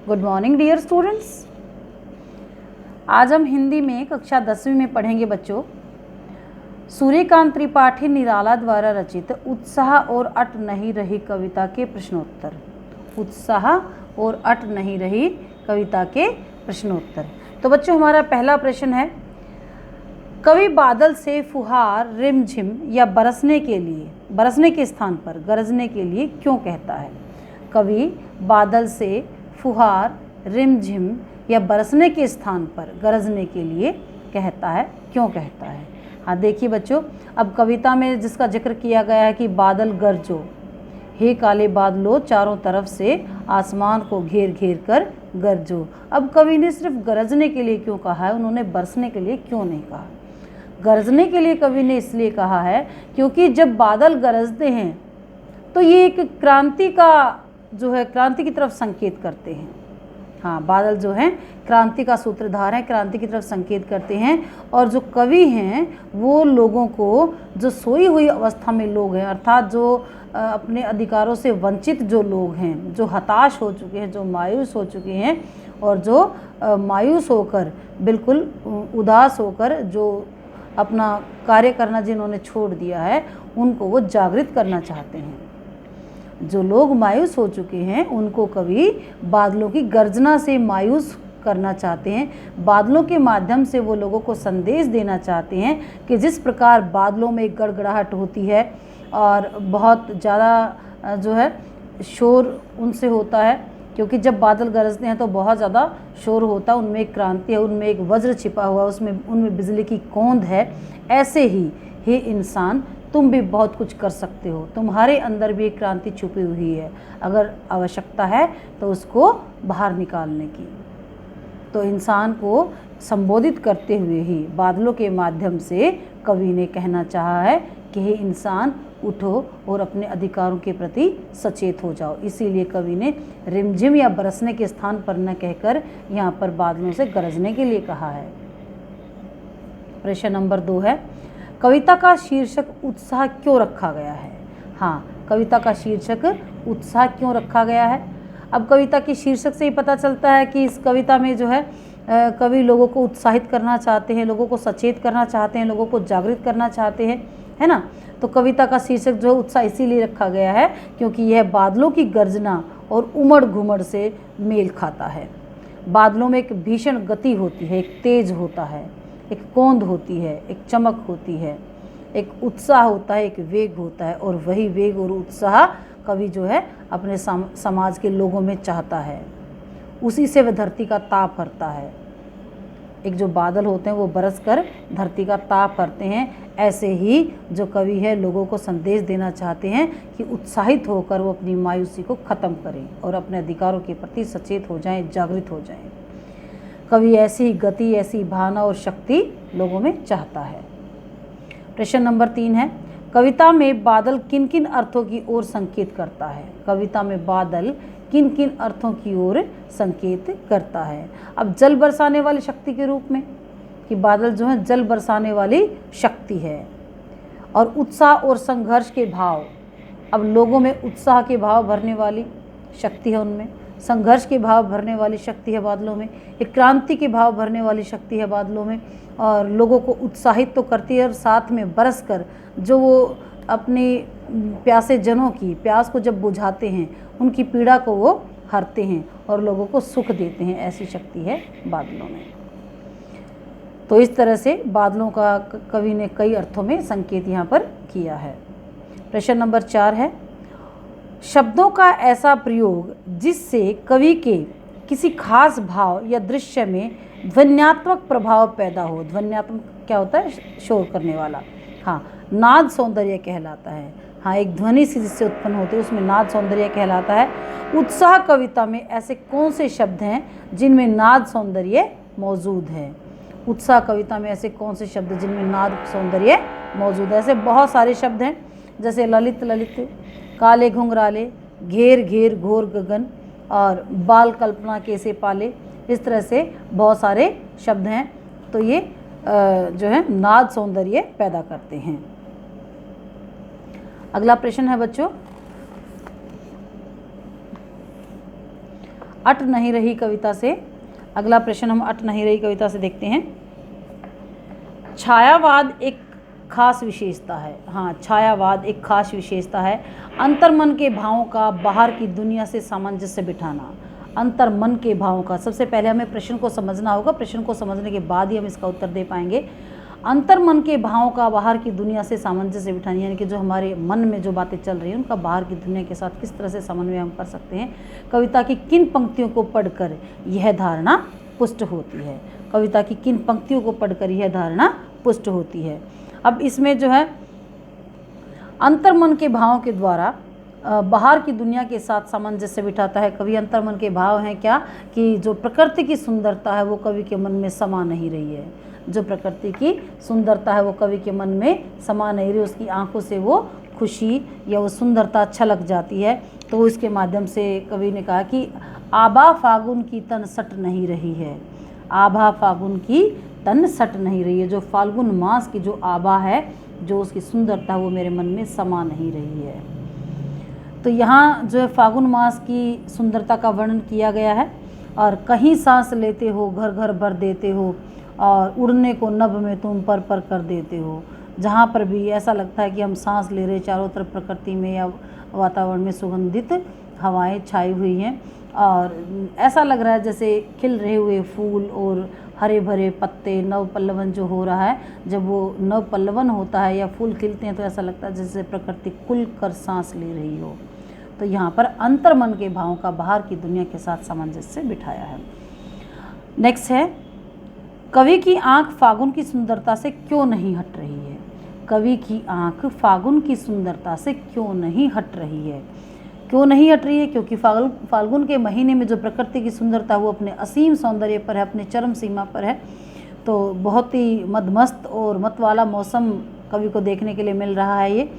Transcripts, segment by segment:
Good morning dear students. आज हम हिंदी में कक्षा 10वीं में पढ़ेंगे बच्चों सूर्यकांत त्रिपाठी निराला द्वारा रचित उत्साह और अट नहीं रही कविता के प्रश्नोत्तर। उत्साह और अट नहीं रही कविता के प्रश्नोत्तर। तो बच्चों हमारा पहला प्रश्न है, कवि बादल से फुहार रिमझिम या बरसने के स्थान पर गरजने के लिए क्यों कहता है? कवि बादल से फुहार रिमझिम या बरसने के स्थान पर गरजने के लिए कहता है, क्यों कहता है? हाँ देखिए बच्चों, अब कविता में जिसका जिक्र किया गया है कि बादल गरजो, हे काले बादलों चारों तरफ से आसमान को घेर घेर कर गरजो। अब कवि ने सिर्फ गरजने के लिए क्यों कहा है, उन्होंने बरसने के लिए क्यों नहीं कहा? गरजने के लिए कवि ने इसलिए कहा है क्योंकि जब बादल गरजते हैं तो ये एक क्रांति की तरफ संकेत करते हैं। हाँ, बादल जो हैं क्रांति का सूत्रधार है, क्रांति की तरफ संकेत करते हैं। और जो कवि हैं वो लोगों को, जो सोई हुई अवस्था में लोग हैं, अर्थात जो अपने अधिकारों से वंचित जो लोग हैं, जो हताश हो चुके हैं, जो मायूस हो चुके हैं और जो मायूस होकर, बिल्कुल उदास होकर जो अपना कार्य करना जिन्होंने छोड़ दिया है, उनको वो जागृत करना चाहते हैं। जो लोग मायूस हो चुके हैं उनको कवि बादलों की गर्जना से मायूस करना चाहते हैं। बादलों के माध्यम से वो लोगों को संदेश देना चाहते हैं कि जिस प्रकार बादलों में एक गड़गड़ाहट होती है और बहुत ज़्यादा जो है शोर उनसे होता है, क्योंकि जब बादल गरजते हैं तो बहुत ज़्यादा शोर होता है, उनमें एक क्रांति है, उनमें एक वज्र छिपा हुआ है, उनमें बिजली की कौंध है। ऐसे ही हे इंसान, तुम भी बहुत कुछ कर सकते हो, तुम्हारे अंदर भी एक क्रांति छुपी हुई है, अगर आवश्यकता है तो उसको बाहर निकालने की। तो इंसान को संबोधित करते हुए ही बादलों के माध्यम से कवि ने कहना चाहा है कि हे इंसान उठो और अपने अधिकारों के प्रति सचेत हो जाओ। इसीलिए कवि ने रिमझिम या बरसने के स्थान पर न कहकर यहाँ पर बादलों से गरजने के लिए कहा है। प्रश्न नंबर 2 है, कविता का शीर्षक उत्साह क्यों रखा गया है? हाँ, कविता का शीर्षक उत्साह क्यों रखा गया है? अब कविता के शीर्षक से ही पता चलता है कि इस कविता में जो है कवि लोगों को उत्साहित करना चाहते हैं, लोगों को सचेत करना चाहते हैं, लोगों को जागृत करना चाहते हैं, है ना। तो कविता का शीर्षक जो है उत्साह इसीलिए रखा गया है क्योंकि यह बादलों की गर्जना और उमड़ घुमड़ से मेल खाता है। बादलों में एक भीषण गति होती है, एक तेज होता है, एक कौंध होती है, एक चमक होती है, एक उत्साह होता है, एक वेग होता है, और वही वेग और उत्साह कवि जो है अपने समाज के लोगों में चाहता है। उसी से वह धरती का ताप हरता है। एक जो बादल होते हैं वो बरस कर धरती का ताप हरते हैं, ऐसे ही जो कवि है लोगों को संदेश देना चाहते हैं कि उत्साहित होकर वो अपनी मायूसी को ख़त्म करें और अपने अधिकारों के प्रति सचेत हो जाएं, जागृत हो जाएं। कवि ऐसी गति, ऐसी भावना और शक्ति लोगों में चाहता है। प्रश्न नंबर 3 है, कविता में बादल किन किन अर्थों की ओर संकेत करता है? कविता में बादल किन किन अर्थों की ओर संकेत करता है? अब जल बरसाने वाली शक्ति के रूप में, कि बादल जो है जल बरसाने वाली शक्ति है, और उत्साह और संघर्ष के भाव, अब लोगों में उत्साह के भाव भरने वाली शक्ति है, उनमें संघर्ष के भाव भरने वाली शक्ति है बादलों में, एक क्रांति के भाव भरने वाली शक्ति है बादलों में, और लोगों को उत्साहित तो करती है और साथ में बरस कर जो वो अपनी प्यासे जनों की प्यास को जब बुझाते हैं, उनकी पीड़ा को वो हरते हैं और लोगों को सुख देते हैं। ऐसी शक्ति है बादलों में। तो इस तरह से बादलों का कवि ने कई अर्थों में संकेत यहाँ पर किया है। प्रश्न नंबर 4 है, शब्दों का ऐसा प्रयोग जिससे कवि के किसी खास भाव या दृश्य में ध्वन्यात्मक प्रभाव पैदा हो। ध्वन्यात्मक क्या होता है? शोर करने वाला। हाँ, नाद सौंदर्य कहलाता है। हाँ, एक ध्वनि से जिससे उत्पन्न होती है उसमें नाद सौंदर्य कहलाता है। उत्साह कविता में ऐसे कौन से शब्द हैं जिनमें नाद सौंदर्य मौजूद है? उत्साह कविता में ऐसे कौन से शब्द जिनमें नाद सौंदर्य मौजूद है? ऐसे बहुत सारे शब्द हैं, जैसे ललित ललित, काले घुंघराले, घेर घेर घोर गगन और बाल कल्पना कैसे पाले। इस तरह से बहुत सारे शब्द हैं। तो ये जो है नाद सौंदर्य पैदा करते हैं। अगला प्रश्न है बच्चों, अट नहीं रही कविता से, अगला प्रश्न हम अट नहीं रही कविता से देखते हैं। छायावाद एक खास विशेषता है। हाँ, छायावाद एक खास विशेषता है। अंतर्मन के भावों का बाहर की दुनिया से सामंजस्य बिठाना। अंतर्मन के भावों का, सबसे पहले हमें प्रश्न को समझना होगा, प्रश्न को समझने के बाद ही हम इसका उत्तर दे पाएंगे। अंतर्मन के भावों का बाहर की दुनिया से सामंजस्य बिठाना, यानी कि जो हमारे मन में जो बातें चल रही हैं उनका बाहर की दुनिया के साथ किस तरह से समन्वय हम कर सकते हैं। कविता की किन पंक्तियों को पढ़कर यह धारणा पुष्ट होती है। कविता की किन पंक्तियों को पढ़कर यह धारणा पुष्ट होती है। अब इसमें जो है अंतर्मन के भावों के द्वारा बाहर की दुनिया के साथ सामंजस्य बिठाता है। कवि अंतर्मन के भाव हैं क्या, कि जो प्रकृति की सुंदरता है वो कवि के मन में समा नहीं रही है। जो प्रकृति की सुंदरता है वो कवि के मन में समा नहीं रही, उसकी आंखों से वो खुशी या वो सुंदरता छलक जाती है। तो इसके माध्यम से कवि ने कहा कि आभा फागुन की तन सट नहीं रही है। आभा फागुन की तन सट नहीं रही है, जो फाल्गुन मास की जो आभा है, जो उसकी सुंदरता वो मेरे मन में समा नहीं रही है। तो यहाँ जो है फागुन मास की सुंदरता का वर्णन किया गया है। और कहीं सांस लेते हो घर घर भर देते हो, और उड़ने को नभ में तुम पर कर देते हो। जहाँ पर भी ऐसा लगता है कि हम सांस ले रहे, चारों तरफ प्रकृति में या वातावरण में सुगंधित हवाएं छाई हुई हैं, और ऐसा लग रहा है जैसे खिल रहे हुए फूल और हरे भरे पत्ते, नव पल्लवन जो हो रहा है। जब वो नव पल्लवन होता है या फूल खिलते हैं तो ऐसा लगता है जैसे प्रकृति खुल कर सांस ले रही हो। तो यहाँ पर अंतर्मन के भावों का बाहर की दुनिया के साथ सामंजस्य बिठाया है। नेक्स्ट है, कवि की आंख फागुन की सुंदरता से क्यों नहीं हट रही है। कवि की आंख फागुन की सुंदरता से क्यों नहीं हट रही है। क्यों नहीं हट रही है, क्योंकि फाल्गुन के महीने में जो प्रकृति की सुंदरता वो अपने असीम सौंदर्य पर है, अपने चरम सीमा पर है। तो बहुत ही मदमस्त और मत वाला मौसम कवि को देखने के लिए मिल रहा है ये।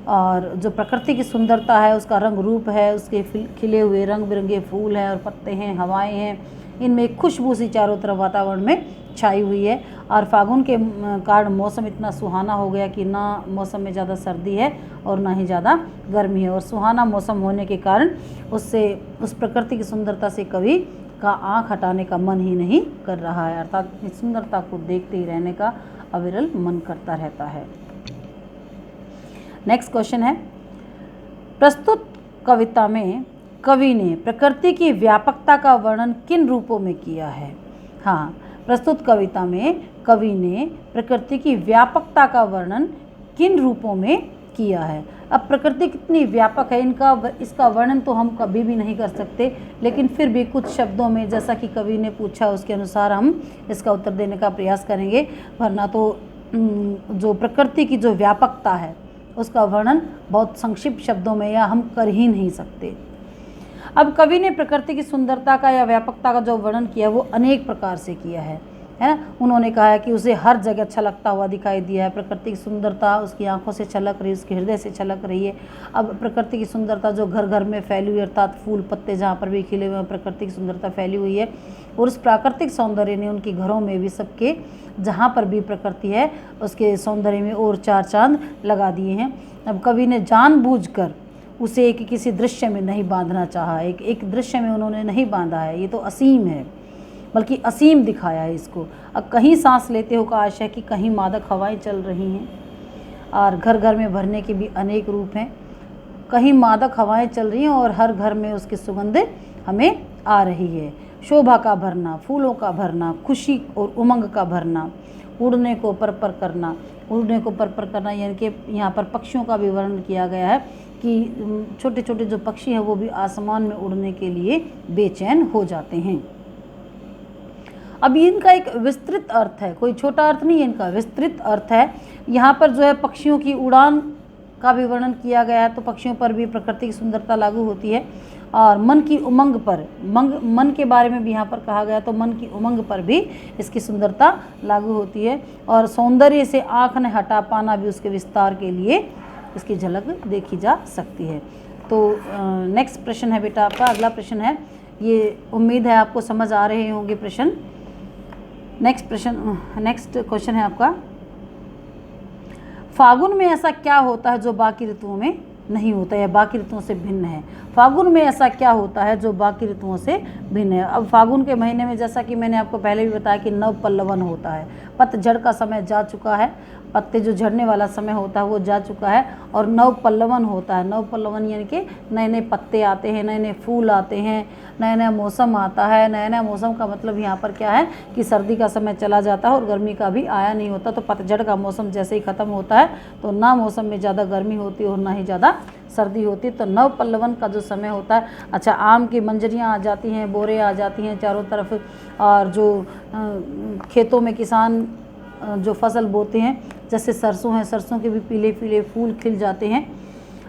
और जो प्रकृति की सुंदरता है, उसका रंग रूप है, उसके खिले हुए रंग बिरंगे फूल हैं और पत्ते हैं, हवाएं हैं, इनमें एक खुशबू सी चारों तरफ वातावरण में छाई हुई है। और फागुन के कारण मौसम इतना सुहाना हो गया कि ना मौसम में ज़्यादा सर्दी है और ना ही ज़्यादा गर्मी है। और सुहाना मौसम होने के कारण उससे, उस प्रकृति की सुंदरता से कवि का आँख हटाने का मन ही नहीं कर रहा है, अर्थात इस सुंदरता को देखते ही रहने का अविरल मन करता रहता है। नेक्स्ट क्वेश्चन है, प्रस्तुत कविता में कवि ने प्रकृति की व्यापकता का वर्णन किन रूपों में किया है। हाँ, प्रस्तुत कविता में कवि ने प्रकृति की व्यापकता का वर्णन किन रूपों में किया है। अब प्रकृति कितनी व्यापक है, इसका वर्णन तो हम कभी भी नहीं कर सकते, लेकिन फिर भी कुछ शब्दों में, जैसा कि कवि ने पूछा उसके अनुसार हम इसका उत्तर देने का प्रयास करेंगे। वरना तो जो प्रकृति की जो व्यापकता है उसका वर्णन बहुत संक्षिप्त शब्दों में या हम कर ही नहीं सकते। अब कवि ने प्रकृति की सुंदरता का या व्यापकता का जो वर्णन किया वो अनेक प्रकार से किया है ना। उन्होंने कहा है कि उसे हर जगह छलकता हुआ दिखाई दिया है। प्रकृति की सुंदरता उसकी आंखों से छलक रही है, उसके हृदय से छलक रही है। अब प्रकृति की सुंदरता जो घर घर में फैली हुई, अर्थात फूल पत्ते जहाँ पर भी खिले हुए हैं, प्रकृति की सुंदरता फैली हुई है। और उस प्राकृतिक सौंदर्य ने उनके घरों में भी, सबके जहाँ पर भी प्रकृति है उसके सौंदर्य में और चार चांद लगा दिए हैं। अब कवि ने जानबूझकर उसे एक किसी दृश्य में नहीं बांधना चाहा, एक दृश्य में उन्होंने नहीं बांधा है। ये तो असीम है, बल्कि असीम दिखाया है इसको। अब कहीं सांस लेते हो का आशय कि कहीं मादक हवाएं चल रही हैं, और घर घर में भरने के भी अनेक रूप हैं। कहीं मादक हवाएं चल रही हैं और हर घर में उसकी सुगंध हमें आ रही है। शोभा का भरना, फूलों का भरना, खुशी और उमंग का भरना, उड़ने को पर करना। उड़ने को पर करना यानी कि यहाँ पर पक्षियों का भी वर्णन किया गया है कि छोटे छोटे जो पक्षी हैं वो भी आसमान में उड़ने के लिए बेचैन हो जाते हैं। अब इनका एक विस्तृत अर्थ है, कोई छोटा अर्थ नहीं है, इनका विस्तृत अर्थ है। यहाँ पर जो है पक्षियों की उड़ान का भी वर्णन किया गया है, तो पक्षियों पर भी प्रकृति की सुंदरता लागू होती है। और मन की उमंग पर, मन के बारे में भी यहाँ पर कहा गया, तो मन की उमंग पर भी इसकी सुंदरता लागू होती है। और सौंदर्य से आँख न हटा पाना भी उसके विस्तार के लिए इसकी झलक देखी जा सकती है। तो नेक्स्ट प्रश्न है बेटा आपका, अगला प्रश्न है, ये उम्मीद है आपको समझ आ रहे होंगे प्रश्न। नेक्स्ट क्वेश्चन है आपका, फागुन में ऐसा क्या होता है जो बाकी ऋतुओं में नहीं होता या बाकी ऋतुओं से भिन्न है। फागुन में ऐसा क्या होता है जो बाकी ऋतुओं से भिन्न है? अब फागुन के महीने में जैसा कि मैंने आपको पहले भी बताया कि नव पल्लवन होता है, पतझड़ का समय जा चुका है, पत्ते जो झड़ने वाला समय होता है वो जा चुका है और नव पल्लवन होता है। नव पल्लवन यानी कि नए नए पत्ते आते हैं, नए नए फूल आते हैं, नया नया मौसम आता है। नया नया मौसम का मतलब यहाँ पर क्या है कि सर्दी का समय चला जाता है और गर्मी का भी आया नहीं होता। तो पतझड़ का मौसम जैसे ही ख़त्म होता है तो ना मौसम में ज़्यादा गर्मी होती है और ना ही ज़्यादा सर्दी होती है। तो नव पल्लवन का जो समय होता है, अच्छा आम की मंजरियाँ आ जाती हैं, बोरे आ जाती हैं चारों तरफ, और जो खेतों में किसान जो फसल बोते हैं, जैसे सरसों है, सरसों के भी पीले पीले फूल खिल जाते हैं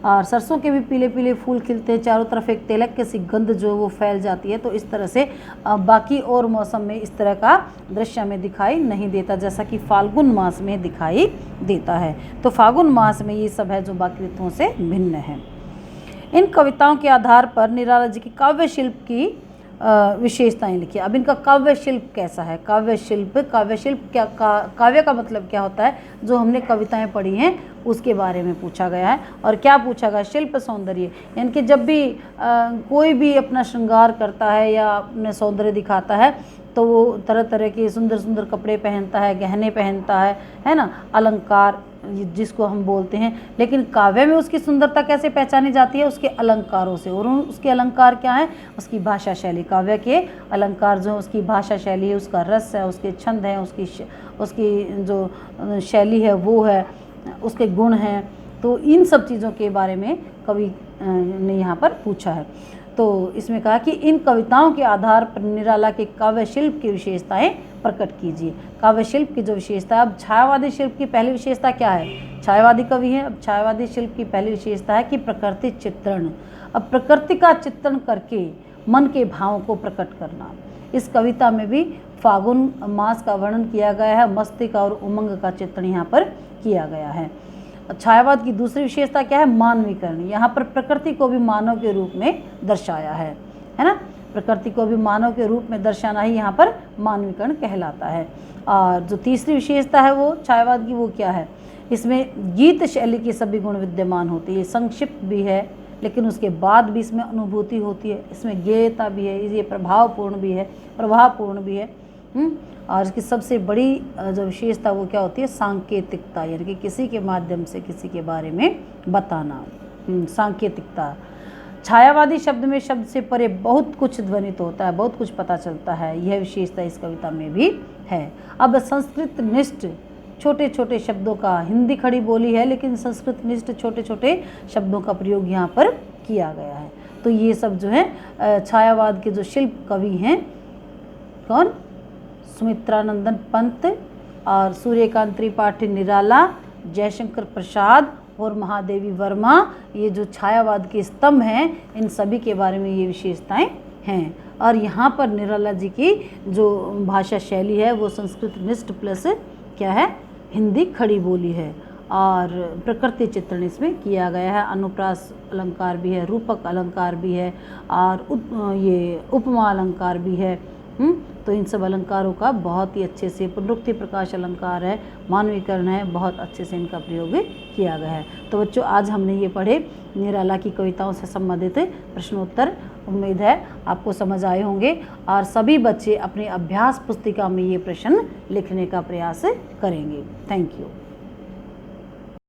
और सरसों के भी पीले पीले फूल खिलते हैं, चारों तरफ एक तिलक की सी गंध जो वो फैल जाती है। तो इस तरह से बाकी और मौसम में इस तरह का दृश्य हमें दिखाई नहीं देता जैसा कि फाल्गुन मास में दिखाई देता है। तो फागुन मास में ये सब है जो बाकी ऋतुओं से भिन्न है। इन कविताओं के आधार पर निराला जी की काव्य शिल्प की विशेषताएं लिखिए। अब इनका काव्य शिल्प कैसा है? काव्य शिल्प क्या, काव्य का मतलब क्या होता है? जो हमने कविताएं पढ़ी हैं उसके बारे में पूछा गया है। और क्या पूछा गया? शिल्प सौंदर्य, यानी कि जब भी कोई भी अपना श्रृंगार करता है या अपने सौंदर्य दिखाता है तो वो तरह तरह के सुंदर सुंदर कपड़े पहनता है, गहने पहनता है ना, अलंकार जिसको हम बोलते हैं। लेकिन काव्य में उसकी सुंदरता कैसे पहचानी जाती है? उसके अलंकारों से। और उसके अलंकार क्या है? उसकी भाषा शैली। काव्य के अलंकार जो उसकी भाषा शैली है, उसका रस है, उसके छंद हैं, उसकी जो शैली है वो है, उसके गुण हैं। तो इन सब चीज़ों के बारे में कवि ने यहाँ पर पूछा है। तो इसमें कहा कि इन कविताओं के आधार पर निराला के काव्य शिल्प की विशेषताएं प्रकट कीजिए। काव्य शिल्प की जो विशेषता है, अब छायावादी शिल्प की पहली विशेषता क्या है? छायावादी कवि है। अब छायावादी शिल्प की पहली विशेषता है कि प्रकृति चित्रण। अब प्रकृति का चित्रण करके मन के भावों को प्रकट करना। इस कविता में भी फागुन मास का वर्णन किया गया है, मस्तिष्क और उमंग का चित्रण यहाँ पर किया गया है। छायावाद की दूसरी विशेषता क्या है? मानवीकरण। यहाँ पर प्रकृति को भी मानव के रूप में दर्शाया है ना। प्रकृति को भी मानव के रूप में दर्शाना ही यहाँ पर मानवीकरण कहलाता है। और जो तीसरी विशेषता है वो छायावाद की, वो क्या है? इसमें गीत शैली के सभी गुण विद्यमान होते हैं। ये संक्षिप्त भी है लेकिन उसके बाद भी इसमें अनुभूति होती है, इसमें गेयता भी है, ये प्रभावपूर्ण भी है। और इसकी सबसे बड़ी जो विशेषता वो क्या होती है? सांकेतिकता, यानी कि किसी के माध्यम से किसी के बारे में बताना। सांकेतिकता। छायावादी शब्द में शब्द से परे बहुत कुछ ध्वनित होता है, बहुत कुछ पता चलता है। यह विशेषता इस कविता में भी है। अब संस्कृत निष्ठ छोटे छोटे शब्दों का, हिंदी खड़ी बोली है लेकिन संस्कृत निष्ठ छोटे छोटे शब्दों का प्रयोग यहाँ पर किया गया है। तो ये सब जो है छायावाद के जो शिल्प कवि हैं, कौन? सुमित्रानंदन पंत और सूर्यकांत त्रिपाठी निराला, जयशंकर प्रसाद और महादेवी वर्मा। ये जो छायावाद के स्तंभ हैं, इन सभी के बारे में ये विशेषताएं हैं। और यहाँ पर निराला जी की जो भाषा शैली है वो संस्कृत निष्ठ प्लस क्या है? हिंदी खड़ी बोली है। और प्रकृति चित्रण इसमें किया गया है। अनुप्रास अलंकार भी है, रूपक अलंकार भी है और ये उपमा अलंकार भी है। तो इन सब अलंकारों का बहुत ही अच्छे से, पुनरुक्ति प्रकाश अलंकार है, मानवीकरण है, बहुत अच्छे से इनका प्रयोग किया गया है। तो बच्चों आज हमने ये पढ़े निराला की कविताओं से संबंधित प्रश्नोत्तर। उम्मीद है आपको समझ आए होंगे और सभी बच्चे अपनी अभ्यास पुस्तिका में ये प्रश्न लिखने का प्रयास करेंगे। Thank you.